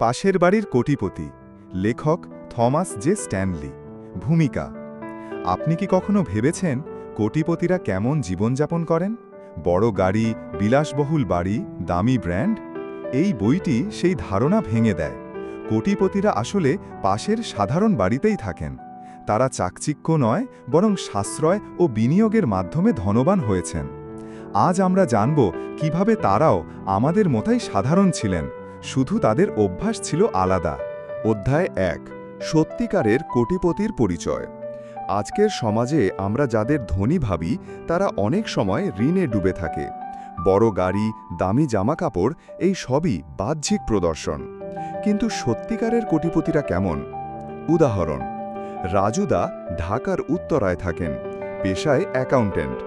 পাশের বাড়ির কোটিপতি, লেখক থমাস জে স্ট্যানলি। ভূমিকা। আপনি কি কখনো ভেবেছেন কোটিপতিরা কেমন জীবনযাপন করেন? বড় গাড়ি, বিলাসবহুল বাড়ি, দামি ব্র্যান্ড? এই বইটি সেই ধারণা ভেঙে দেয়। কোটিপতিরা আসলে পাশের সাধারণ বাড়িতেই থাকেন। তারা চাকচিক্য নয়, বরং সাশ্রয় ও বিনিয়োগের মাধ্যমে ধনবান হয়েছেন। আজ আমরা জানব কিভাবে তারাও আমাদের মতোই সাধারণ ছিলেন, শুধু তাদের অভ্যাস ছিল আলাদা। অধ্যায় ১। সত্যিকারের কোটিপতির পরিচয়। আজকের সমাজে আমরা যাদের ধনী ভাবি, তারা অনেক সময় ঋণে ডুবে থাকে। বড় গাড়ি, দামি জামাকাপড়, এই সবই বাহ্যিক প্রদর্শন। কিন্তু সত্যিকারের কোটিপতিরা কেমন? উদাহরণ: রাজুদা ঢাকার উত্তরায় থাকেন, পেশায় অ্যাকাউন্টেন্ট।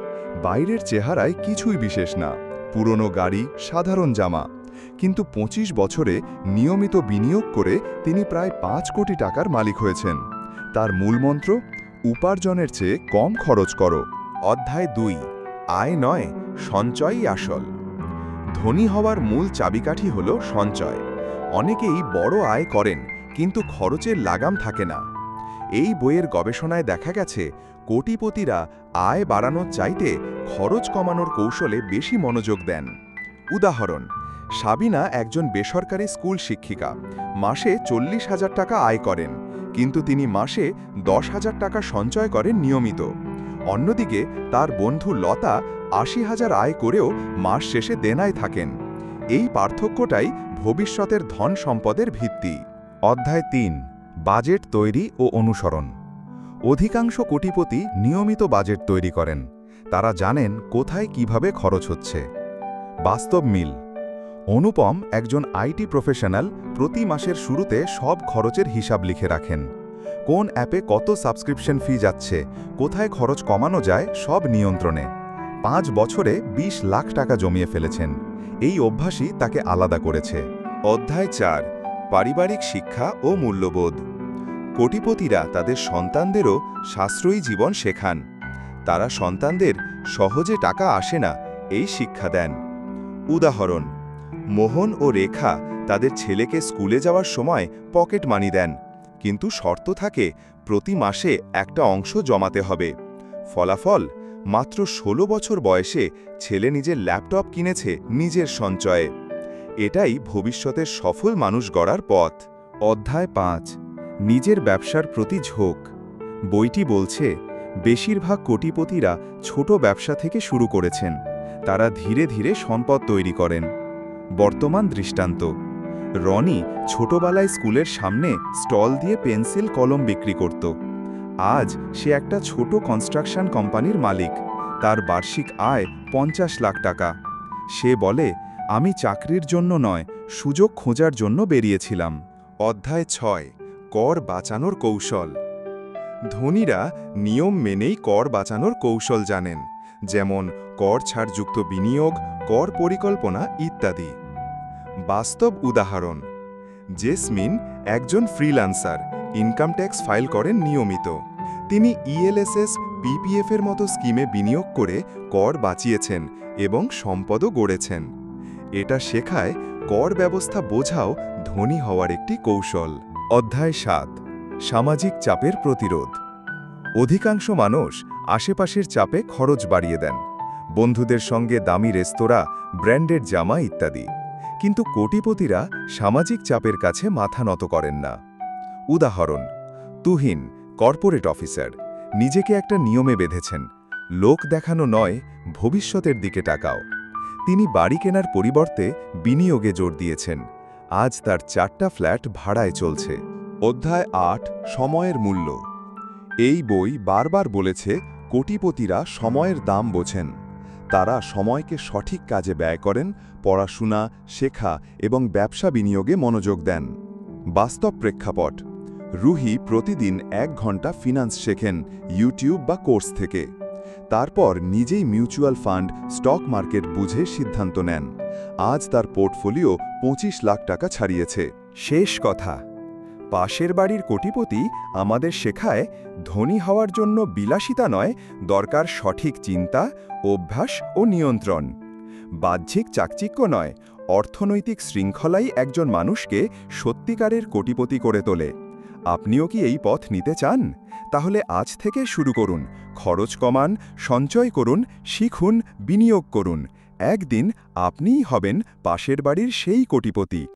বাইরের চেহারায় কিছুই বিশেষ না, পুরনো গাড়ি, সাধারণ জামা। কিন্তু ২৫ বছরে নিয়মিত বিনিয়োগ করে তিনি প্রায় ৫ কোটি টাকার মালিক হয়েছেন। তার মূলমন্ত্র: উপার্জনের চেয়ে কম খরচ করো। অধ্যায় ২। আয় নয়, সঞ্চয়ই আসল। ধনী হওয়ার মূল চাবিকাঠি হল সঞ্চয়। অনেকেই বড় আয় করেন, কিন্তু খরচের লাগাম থাকে না। এই বইয়ের গবেষণায় দেখা গেছে, কোটিপতিরা আয় বাড়ানোর চাইতে খরচ কমানোর কৌশলে বেশি মনোযোগ দেন। উদাহরণ: সাবিনা একজন বেসরকারি স্কুল শিক্ষিকা, মাসে ৪০,০০০ টাকা আয় করেন, কিন্তু তিনি মাসে ১০,০০০ টাকা সঞ্চয় করেন নিয়মিত। অন্যদিকে তার বন্ধু লতা ৮০,০০০ আয় করেও মাস শেষে দেনায় থাকেন। এই পার্থক্যটাই ভবিষ্যতের ধন সম্পদের ভিত্তি। অধ্যায় ৩। বাজেট তৈরি ও অনুসরণ। অধিকাংশ কোটিপতি নিয়মিত বাজেট তৈরি করেন। তারা জানেন কোথায় কিভাবে খরচ হচ্ছে। বাস্তব মিল। অনুপম, একজন আইটি প্রফেশনাল, প্রতি মাসের শুরুতে সব খরচের হিসাব লিখে রাখেন। কোন অ্যাপে কত সাবস্ক্রিপশন ফি যাচ্ছে, কোথায় খরচ কমানো যায়, সব নিয়ন্ত্রণে। ৫ বছরে ২০ লাখ টাকা জমিয়ে ফেলেছেন। এই অভ্যাসই তাকে আলাদা করেছে। অধ্যায় ৪। পারিবারিক শিক্ষা ও মূল্যবোধ। কোটিপতিরা তাদের সন্তানদেরও সাশ্রয়ী জীবন শেখান। তারা সন্তানদের সহজে টাকা আসে না এই শিক্ষা দেন। উদাহরণ: মোহন ও রেখা তাদের ছেলেকে স্কুলে যাওয়ার সময় পকেট মানি দেন, কিন্তু শর্ত থাকে প্রতি মাসে একটা অংশ জমাতে হবে। ফলাফল: মাত্র ১৬ বছর বয়সে ছেলে নিজের ল্যাপটপ কিনেছে নিজের সঞ্চয়ে। এটাই ভবিষ্যতের সফল মানুষ গড়ার পথ। অধ্যায় ৫। নিজের ব্যবসার প্রতি ঝোঁক। বইটি বলছে, বেশিরভাগ কোটিপতিরা ছোট ব্যবসা থেকে শুরু করেছেন। তারা ধীরে ধীরে সম্পদ তৈরি করেন। বর্তমান দৃষ্টান্ত: রনি ছোটবেলায় স্কুলের সামনে স্টল দিয়ে পেন্সিল কলম বিক্রি করত। আজ সে একটা ছোট কনস্ট্রাকশন কোম্পানির মালিক। তার বার্ষিক আয় ৫০ লাখ টাকা। সে বলে, আমি চাকরির জন্য নয়, সুযোগ খোঁজার জন্য বেরিয়েছিলাম। অধ্যায় ৬। কর বাঁচানোর কৌশল। ধনীরা নিয়ম মেনেই কর বাঁচানোর কৌশল জানেন, যেমন কর ছাড়যুক্ত বিনিয়োগ, কর পরিকল্পনা ইত্যাদি। বাস্তব উদাহরণ: জেসমিন একজন ফ্রিল্যান্সার, ইনকাম ট্যাক্স ফাইল করেন নিয়মিত। তিনি ইএলএসএস, পিপিএফের মতো স্কিমে বিনিয়োগ করে কর বাঁচিয়েছেন এবং সম্পদও গড়েছেন। এটা শেখায় কর ব্যবস্থা বোঝাও ধনী হওয়ার একটি কৌশল। অধ্যায় ৭। সামাজিক চাপের প্রতিরোধ। অধিকাংশ মানুষ আশেপাশের চাপে খরচ বাড়িয়ে দেন, বন্ধুদের সঙ্গে দামি রেস্তোরাঁ, ব্র্যান্ডেড জামা ইত্যাদি। কিন্তু কোটিপতিরা সামাজিক চাপের কাছে মাথা নত করেন না। উদাহরণ: তুহিন, কর্পোরেট অফিসার, নিজেকে একটা নিয়মে বেঁধেছেন, লোক দেখানো নয়, ভবিষ্যতের দিকে তাকাও। তিনি বাড়ি কেনার পরিবর্তে বিনিয়োগে জোর দিয়েছেন। আজ তার ৪টা ফ্ল্যাট ভাড়ায় চলছে। অধ্যায় ৮। সময়ের মূল্য। এই বই বারবার বলেছে, কোটিপতিরা সময়ের দাম বোঝেন। তারা সময়কে সঠিক কাজে ব্যয় করেন, পড়াশোনা, শেখা এবং ব্যবসা বিনিয়োগে মনোযোগ দেন। বাস্তব প্রেক্ষাপট: রুহি প্রতিদিন ১ ঘন্টা ফিন্যান্স শেখেন ইউটিউব বা কোর্স থেকে। তারপর নিজেই মিউচুয়াল ফান্ড, স্টক মার্কেট বুঝে সিদ্ধান্ত নেন। আজ তার পোর্টফোলিও ২৫ লাখ টাকা ছাড়িয়েছে। শেষ কথা: পাশের বাড়ির কোটিপতি আমাদের শেখায়, ধনী হওয়ার জন্য বিলাসিতা নয়, দরকার সঠিক চিন্তা, অভ্যাস ও নিয়ন্ত্রণ। বাহ্যিক চাকচিক্য নয়, অর্থনৈতিক শৃঙ্খলাই একজন মানুষকে সত্যিকারের কোটিপতি করে তোলে। আপনিও কি এই পথ নিতে চান? তাহলে আজ থেকে শুরু করুন। খরচ কমান, সঞ্চয় করুন, শিখুন, বিনিয়োগ করুন। একদিন আপনিই হবেন পাশের বাড়ির সেই কোটিপতি।